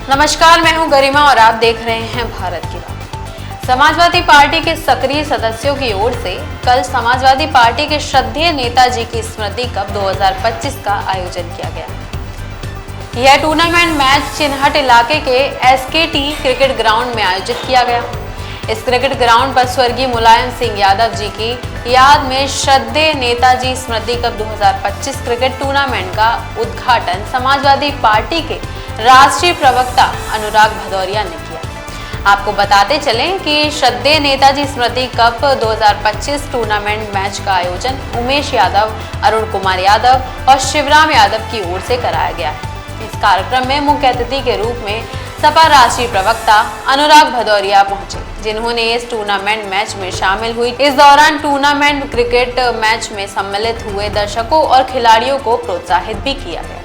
नमस्कार, मैं हूं गरिमा और आप देख रहे हैं भारत की बात। समाजवादी पार्टी के सक्रिय सदस्यों की ओर से कल समाजवादी पार्टी के श्रद्धेय नेताजी की स्मृति कप 2025 का आयोजन किया गया। यह टूर्नामेंट मैच चिन्हट इलाके के एसकेटी क्रिकेट ग्राउंड में आयोजित किया गया। इस क्रिकेट ग्राउंड पर स्वर्गीय मुलायम सिंह यादव जी की याद में श्रद्धेय नेताजी स्मृति कप 2025 क्रिकेट टूर्नामेंट का उद्घाटन समाजवादी पार्टी के राष्ट्रीय प्रवक्ता अनुराग भदौरिया ने किया। आपको बताते चलें कि श्रद्धेय नेताजी स्मृति कप 2025 टूर्नामेंट मैच का आयोजन उमेश यादव, अरुण कुमार यादव और शिवराम यादव की ओर से कराया गया है। इस कार्यक्रम में मुख्य अतिथि के रूप में सपा राष्ट्रीय प्रवक्ता अनुराग भदौरिया पहुंचे, जिन्होंने इस टूर्नामेंट मैच में शामिल हुई। इस दौरान टूर्नामेंट क्रिकेट मैच में सम्मिलित हुए दर्शकों और खिलाड़ियों को प्रोत्साहित भी किया गया।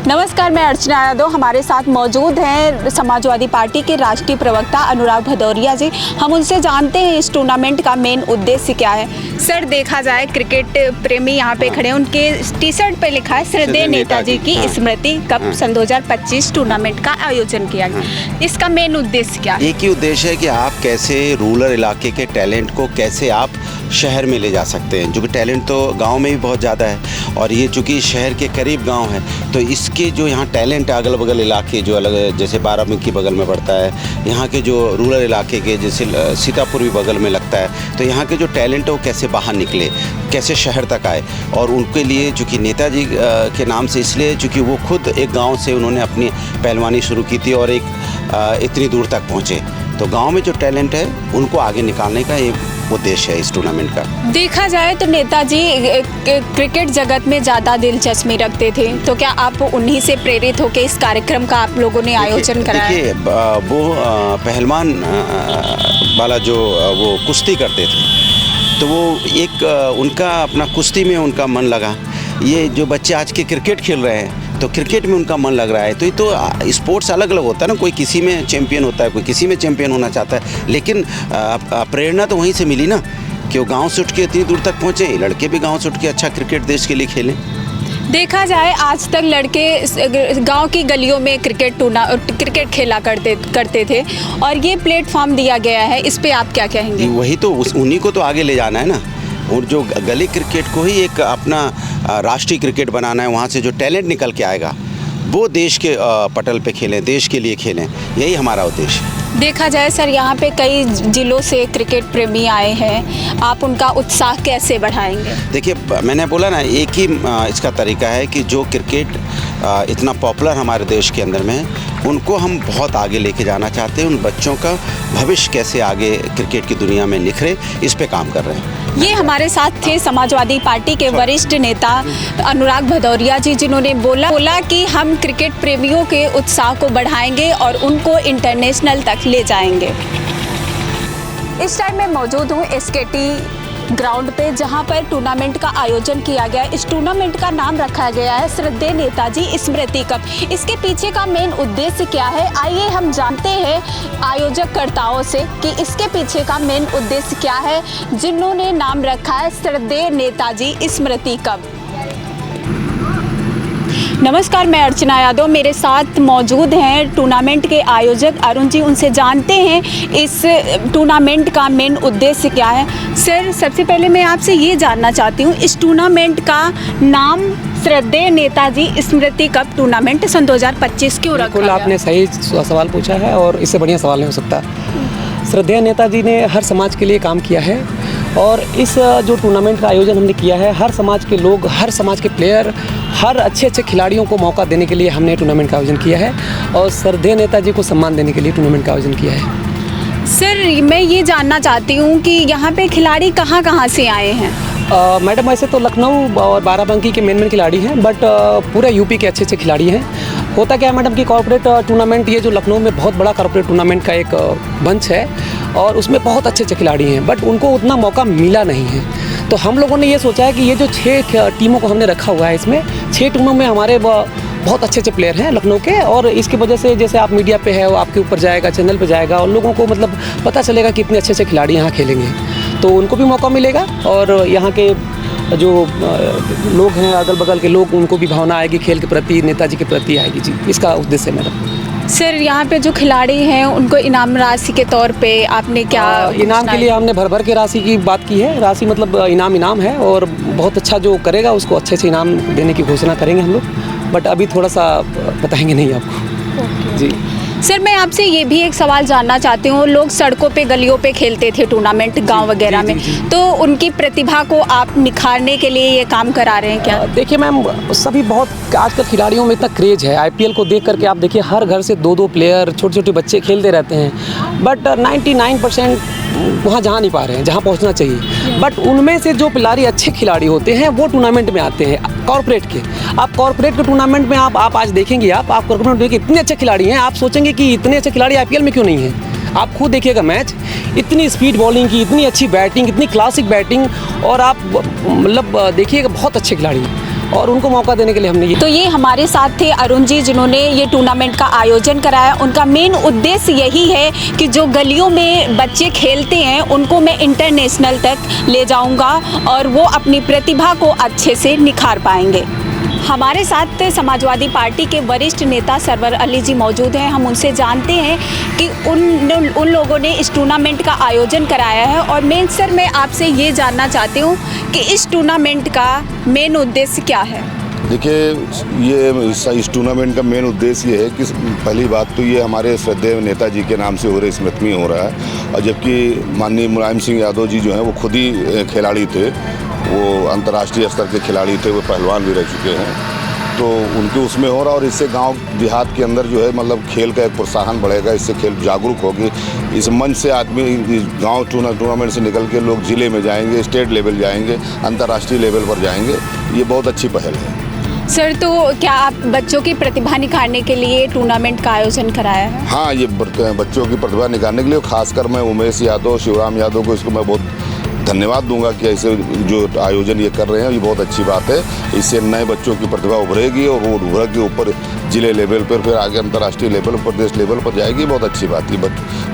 नमस्कार, मैं अर्चना यादव। हमारे साथ मौजूद हैं समाजवादी पार्टी के राष्ट्रीय प्रवक्ता अनुराग भदौरिया जी। हम उनसे जानते हैं इस टूर्नामेंट का मेन उद्देश्य क्या है। सर, देखा जाए क्रिकेट प्रेमी यहाँ पे खड़े हैं, उनके टी शर्ट पे लिखा है श्रद्धेय नेताजी की स्मृति कप सन 2025 टूर्नामेंट का आयोजन किया गया। इसका मेन उद्देश्य क्या है? एक ही उद्देश्य है कि आप कैसे रूरल इलाके के टैलेंट को कैसे आप शहर में ले जा सकते हैं, जो कि टैलेंट तो गाँव में भी बहुत ज़्यादा है और ये चूँकि शहर के करीब गाँव है तो इसके जो यहाँ टैलेंट है अगल बगल इलाके जो अलग, जैसे बाराबंकी बगल में पड़ता है, यहाँ के जो रूरल इलाके के जैसे सीतापुर भी बगल में लगता है, तो यहाँ के जो टैलेंट है वो कैसे बाहर निकले, कैसे शहर तक आए। और उनके लिए चूँकि नेताजी के नाम से इसलिए चूँकि वो खुद एक गाँव से उन्होंने अपनी पहलवानी शुरू की थी और इतनी दूर तक पहुँचे, तो गाँव में जो टैलेंट है उनको आगे निकालने का ये उद्देश्य है इस टूर्नामेंट का। देखा जाए तो नेताजी क्रिकेट जगत में ज़्यादा दिलचस्पी रखते थे, तो क्या आप उन्हीं से प्रेरित होकर इस कार्यक्रम का आप लोगों ने आयोजन कराया? देखिए, वो पहलवान वाला जो वो कुश्ती करते थे, तो वो एक उनका अपना कुश्ती में उनका मन लगा। ये जो बच्चे आज के क्रिकेट खेल रहे हैं तो क्रिकेट में उनका मन लग रहा है, तो ये तो स्पोर्ट्स अलग अलग होता है ना, कोई किसी में चैंपियन होता है, कोई किसी में चैंपियन होना चाहता है, लेकिन प्रेरणा तो वहीं से मिली ना कि वो गांव से उठ के इतनी दूर तक पहुँचे। लड़के भी गांव से उठ के अच्छा क्रिकेट देश के लिए खेलें। देखा जाए आज तक लड़के गांव की गलियों में क्रिकेट खेला करते थे और ये प्लेटफॉर्म दिया गया है, इस पे आप क्या कहेंगे? वही तो उन्हीं को तो आगे ले जाना है ना, और जो गली क्रिकेट को ही एक अपना राष्ट्रीय क्रिकेट बनाना है। वहाँ से जो टैलेंट निकल के आएगा वो देश के पटल पे खेलें, देश के लिए खेलें, यही हमारा उद्देश्य है। देखा जाए सर, यहाँ पे कई जिलों से क्रिकेट प्रेमी आए हैं, आप उनका उत्साह कैसे बढ़ाएंगे? देखिए, मैंने बोला ना, एक ही इसका तरीका है कि जो क्रिकेट इतना पॉपुलर हमारे देश के अंदर में है उनको हम बहुत आगे लेके जाना चाहते हैं। उन बच्चों का भविष्य कैसे आगे क्रिकेट की दुनिया में निखरे, इस पे काम कर रहे हैं। ये हमारे साथ थे समाजवादी पार्टी के वरिष्ठ नेता अनुराग भदौरिया जी, जिन्होंने बोला कि हम क्रिकेट प्रेमियों के उत्साह को बढ़ाएंगे और उनको इंटरनेशनल तक ले जाएंगे। इस टाइम मैं मौजूद हूँ एसकेटी ग्राउंड पे, जहां पर टूर्नामेंट का आयोजन किया गया। इस टूर्नामेंट का नाम रखा गया है श्रद्धेय नेताजी स्मृति कप। इसके पीछे का मेन उद्देश्य क्या है, आइए हम जानते हैं आयोजककर्ताओं से कि इसके पीछे का मेन उद्देश्य क्या है, जिन्होंने नाम रखा है श्रद्धेय नेताजी स्मृति कप। नमस्कार, मैं अर्चना यादव। मेरे साथ मौजूद हैं टूर्नामेंट के आयोजक अरुण जी, उनसे जानते हैं इस टूर्नामेंट का मेन उद्देश्य क्या है। सर, सबसे पहले मैं आपसे ये जानना चाहती हूँ, इस टूर्नामेंट का नाम श्रद्धेय नेताजी स्मृति कप टूर्नामेंट सन 2025 क्यों रखा गया? आपने सही सवाल पूछा है और इससे बढ़िया सवाल नहीं हो सकता। श्रद्धेय नेताजी ने हर समाज के लिए काम किया है और इस जो टूर्नामेंट का आयोजन हमने किया है, हर समाज के लोग, हर समाज के प्लेयर, हर अच्छे अच्छे खिलाड़ियों को मौका देने के लिए हमने टूर्नामेंट का आयोजन किया है और श्रद्धेय नेताजी को सम्मान देने के लिए टूर्नामेंट का आयोजन किया है। सर, मैं ये जानना चाहती हूँ कि यहाँ पे खिलाड़ी कहाँ कहाँ से आए हैं? मैडम, ऐसे तो लखनऊ और बाराबंकी के मेन खिलाड़ी हैं, बट पूरे यूपी के अच्छे अच्छे खिलाड़ी हैं। होता क्या है मैडम कि कॉर्पोरेट टूर्नामेंट, ये जो लखनऊ में बहुत बड़ा कॉर्पोरेट टूर्नामेंट का एक मंच है और उसमें बहुत अच्छे अच्छे खिलाड़ी हैं, बट उनको उतना मौका मिला नहीं है। तो हम लोगों ने ये सोचा है कि ये जो 6 टीमों को हमने रखा हुआ है, इसमें 6 टीमों में हमारे बहुत अच्छे अच्छे प्लेयर हैं लखनऊ के, और इसकी वजह से जैसे आप मीडिया पे है वो आपके ऊपर जाएगा, चैनल पे जाएगा और लोगों को मतलब पता चलेगा कि इतने अच्छे अच्छे खिलाड़ी यहाँ खेलेंगे, तो उनको भी मौका मिलेगा और यहाँ के जो लोग हैं अगल बगल के लोग, उनको भी भावना आएगी खेल के प्रति, नेताजी के प्रति आएगी। जी, इसका उद्देश्य है मेरा। सर यहाँ पे जो खिलाड़ी हैं उनको इनाम राशि के तौर पे आपने क्या इनाम के लिए हमने भर के राशि की बात की है। राशि मतलब इनाम है और बहुत अच्छा जो करेगा उसको अच्छे से इनाम देने की घोषणा करेंगे हम लोग, बट अभी थोड़ा सा बताएंगे नहीं आपको। जी सर, मैं आपसे ये भी एक सवाल जानना चाहती हूँ, लोग सड़कों पे गलियों पे खेलते थे टूर्नामेंट गांव वगैरह में, तो उनकी प्रतिभा को आप निखारने के लिए ये काम करा रहे हैं क्या? देखिए मैम, सभी बहुत आजकल खिलाड़ियों में इतना क्रेज है, आईपीएल को देख करके आप देखिए हर घर से 2-2 प्लेयर छोटे छोटे बच्चे खेलते रहते हैं, बट 99% वहाँ जा नहीं पा रहे हैं जहाँ पहुँचना चाहिए। बट उनमें से जो खिलाड़ी अच्छे खिलाड़ी होते हैं वो टूर्नामेंट में आते हैं कॉर्पोरेट के। आप कॉर्पोरेट के टूर्नामेंट में आप आज देखेंगे, आप कॉर्पोरेट में इतने अच्छे खिलाड़ी हैं, आप सोचेंगे कि इतने अच्छे खिलाड़ी आईपीएल में क्यों नहीं हैं। आप खुद देखिएगा मैच, इतनी स्पीड बॉलिंग की, इतनी अच्छी बैटिंग, इतनी क्लासिक बैटिंग, और आप मतलब देखिएगा बहुत अच्छे खिलाड़ी हैं और उनको मौका देने के लिए हमने तो ये हमारे साथ थे अरुण जी, जिन्होंने ये टूर्नामेंट का आयोजन कराया। उनका मेन उद्देश्य यही है कि जो गलियों में बच्चे खेलते हैं उनको मैं इंटरनेशनल तक ले जाऊंगा और वो अपनी प्रतिभा को अच्छे से निखार पाएंगे। हमारे साथ समाजवादी पार्टी के वरिष्ठ नेता सरवर अली जी मौजूद हैं। हम उनसे जानते हैं कि उन लोगों ने इस टूर्नामेंट का आयोजन कराया है, और मेन सर मैं आपसे ये जानना चाहती हूँ कि इस टूर्नामेंट का मेन उद्देश्य क्या है? देखिए, ये इस टूर्नामेंट का मेन उद्देश्य ये है कि पहली बात तो ये हमारे श्रद्धेय नेताजी के नाम से हो रहे स्मृति में हो रहा है, और जबकि माननीय मुलायम सिंह यादव जी जो हैं वो खुद ही खिलाड़ी थे, वो अंतर्राष्ट्रीय स्तर के खिलाड़ी थे, वो पहलवान भी रह चुके हैं, तो उनके उसमें हो रहा। और इससे गांव देहात के अंदर जो है मतलब खेल का एक प्रोत्साहन बढ़ेगा, इससे खेल जागरूक होगी। इस मंच से आदमी गांव टूर्नामेंट से निकल के लोग ज़िले में जाएंगे, स्टेट लेवल जाएंगे, अंतर्राष्ट्रीय लेवल पर जाएंगे। ये बहुत अच्छी पहल है। सर, तो क्या आप बच्चों की प्रतिभा निखारने के लिए टूर्नामेंट का आयोजन कराया है? हाँ, ये बच्चों की प्रतिभा निखारने के लिए खासकर मैं उमेश यादव, शिवराम यादव को इसको मैं बहुत धन्यवाद दूंगा कि ऐसे जो आयोजन ये कर रहे हैं, ये बहुत अच्छी बात है। इससे नए बच्चों की प्रतिभा उभरेगी और वो उभर के ऊपर जिले लेवल पर, फिर आगे अंतर्राष्ट्रीय लेवल, प्रदेश लेवल पर जाएगी। बहुत अच्छी बात है,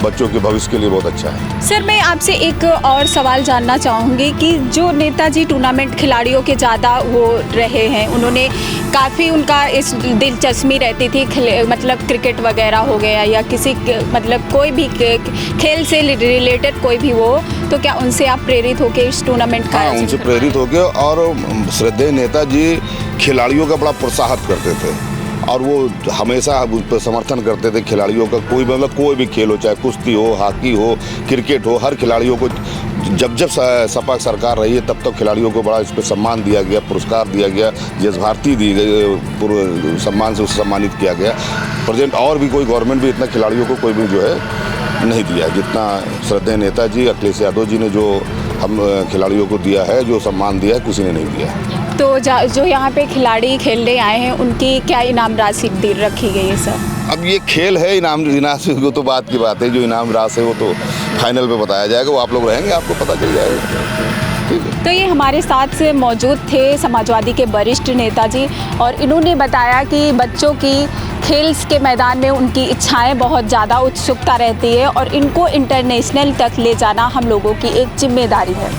बच्चों के भविष्य के लिए बहुत अच्छा है। सर, मैं आपसे एक और सवाल जानना चाहूँगी कि जो नेताजी टूर्नामेंट खिलाड़ियों के ज़्यादा वो रहे हैं, उन्होंने काफ़ी उनका इस दिलचस्पी रहती थी, मतलब क्रिकेट वगैरह हो गया या किसी मतलब कोई भी खेल से रिलेटेड कोई भी वो, तो क्या उनसे आप प्रेरित होकर इस टूर्नामेंट का? हाँ, उनसे प्रेरित हो गया, और श्रद्धेय नेताजी खिलाड़ियों का बड़ा प्रोत्साहित करते थे और वो हमेशा उस पर समर्थन करते थे खिलाड़ियों का। कोई मतलब कोई भी खेल हो, चाहे कुश्ती हो, हॉकी हो, क्रिकेट हो, हर खिलाड़ियों को जब सपा सरकार रही है तब तक खिलाड़ियों को बड़ा इस पर सम्मान दिया गया, पुरस्कार दिया गया, देश भारती दी गई, पूर्व सम्मान से सम्मानित किया गया। प्रेजेंट और भी कोई गवर्नमेंट भी इतना खिलाड़ियों को कोई भी जो है नहीं दिया जितना श्रद्धेय नेताजी अखिलेश यादव जी ने जो हम खिलाड़ियों को दिया है, जो सम्मान दिया है, किसी ने नहीं दिया। तो जो यहाँ पे खिलाड़ी खेलने आए हैं उनकी क्या इनाम राशि रखी गई है सर? अब ये खेल है, इनाम वो तो बात की बात है, जो इनाम राशि है वो तो फाइनल पे बताया जाएगा, वो आप लोग रहेंगे, आपको पता चल जाएगा। तो ये हमारे साथ से मौजूद थे समाजवादी के वरिष्ठ नेताजी, और इन्होंने बताया कि बच्चों की खेल के मैदान में उनकी इच्छाएं बहुत ज़्यादा उत्सुकता रहती है और इनको इंटरनेशनल तक ले जाना हम लोगों की एक जिम्मेदारी है।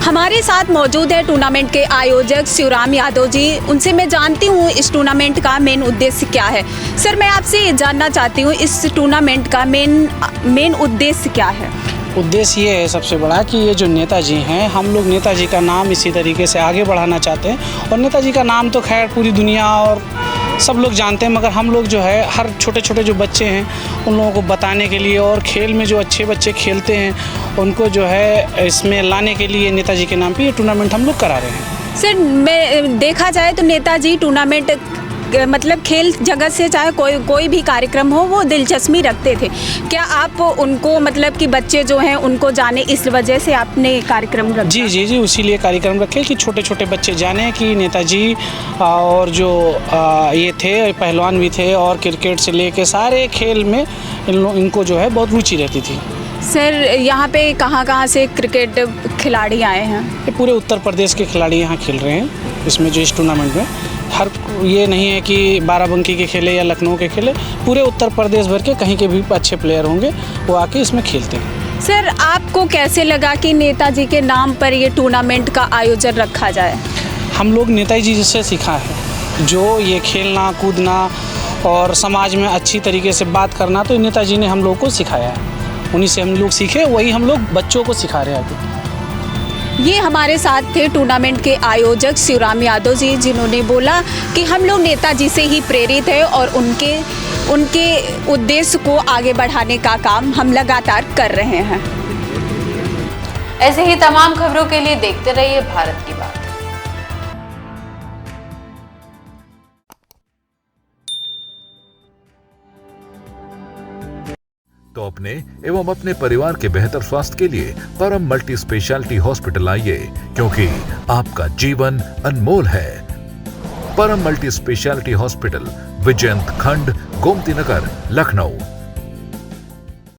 हमारे साथ मौजूद है टूर्नामेंट के आयोजक शिवराम यादव जी। उनसे मैं जानती हूँ इस टूर्नामेंट का मेन उद्देश्य क्या है। सर, मैं आपसे ये जानना चाहती हूँ इस टूर्नामेंट का मेन उद्देश्य क्या है? उद्देश्य ये है सबसे बड़ा कि ये जो नेताजी हैं, हम लोग नेताजी का नाम इसी तरीके से आगे बढ़ाना चाहते हैं। और नेताजी का नाम तो खैर पूरी दुनिया और सब लोग जानते हैं, मगर हम लोग जो है हर छोटे छोटे जो बच्चे हैं उन लोगों को बताने के लिए, और खेल में जो अच्छे बच्चे खेलते हैं उनको जो है इसमें लाने के लिए नेताजी के नाम पे ये टूर्नामेंट हम लोग करा रहे हैं। सर, मैं देखा जाए तो नेताजी टूर्नामेंट मतलब खेल जगत से चाहे कोई भी कार्यक्रम हो वो दिलचस्पी रखते थे। क्या आप उनको मतलब कि बच्चे जो हैं उनको जाने इस वजह से आपने कार्यक्रम रखा? जी, उसीलिए कार्यक्रम रखे कि छोटे छोटे बच्चे जाने कि नेताजी और जो ये थे पहलवान भी थे, और क्रिकेट से लेके सारे खेल में इनको जो है बहुत रुचि रहती थी। सर, यहाँ पे कहाँ से क्रिकेट खिलाड़ी आए हैं? ये पूरे उत्तर प्रदेश के खिलाड़ी यहाँ खेल रहे हैं इसमें, जो इस टूर्नामेंट में हर ये नहीं है कि बाराबंकी के खेले या लखनऊ के खेले, पूरे उत्तर प्रदेश भर के कहीं के भी अच्छे प्लेयर होंगे वो आके इसमें खेलते हैं। सर, आपको कैसे लगा कि नेताजी के नाम पर ये टूर्नामेंट का आयोजन रखा जाए? हम लोग नेताजी जी से सीखा है, जो ये खेलना कूदना और समाज में अच्छी तरीके से बात करना, तो नेताजी ने हम लोग को सिखाया है। उन्हीं से हम लोग सीखे, वही हम लोग बच्चों को सिखा रहे हैं अभी। ये हमारे साथ थे टूर्नामेंट के आयोजक शिवराम यादव जी, जिन्होंने बोला कि हम लोग नेताजी से ही प्रेरित है और उनके उद्देश्य को आगे बढ़ाने का काम हम लगातार कर रहे हैं। ऐसे ही तमाम खबरों के लिए देखते रहिए भारत की बात। तो अपने एवं अपने परिवार के बेहतर स्वास्थ्य के लिए परम मल्टी स्पेशलिटी हॉस्पिटल आइए, क्योंकि आपका जीवन अनमोल है। परम मल्टी स्पेशलिटी हॉस्पिटल, विजयंत खंड, गोमती नगर, लखनऊ।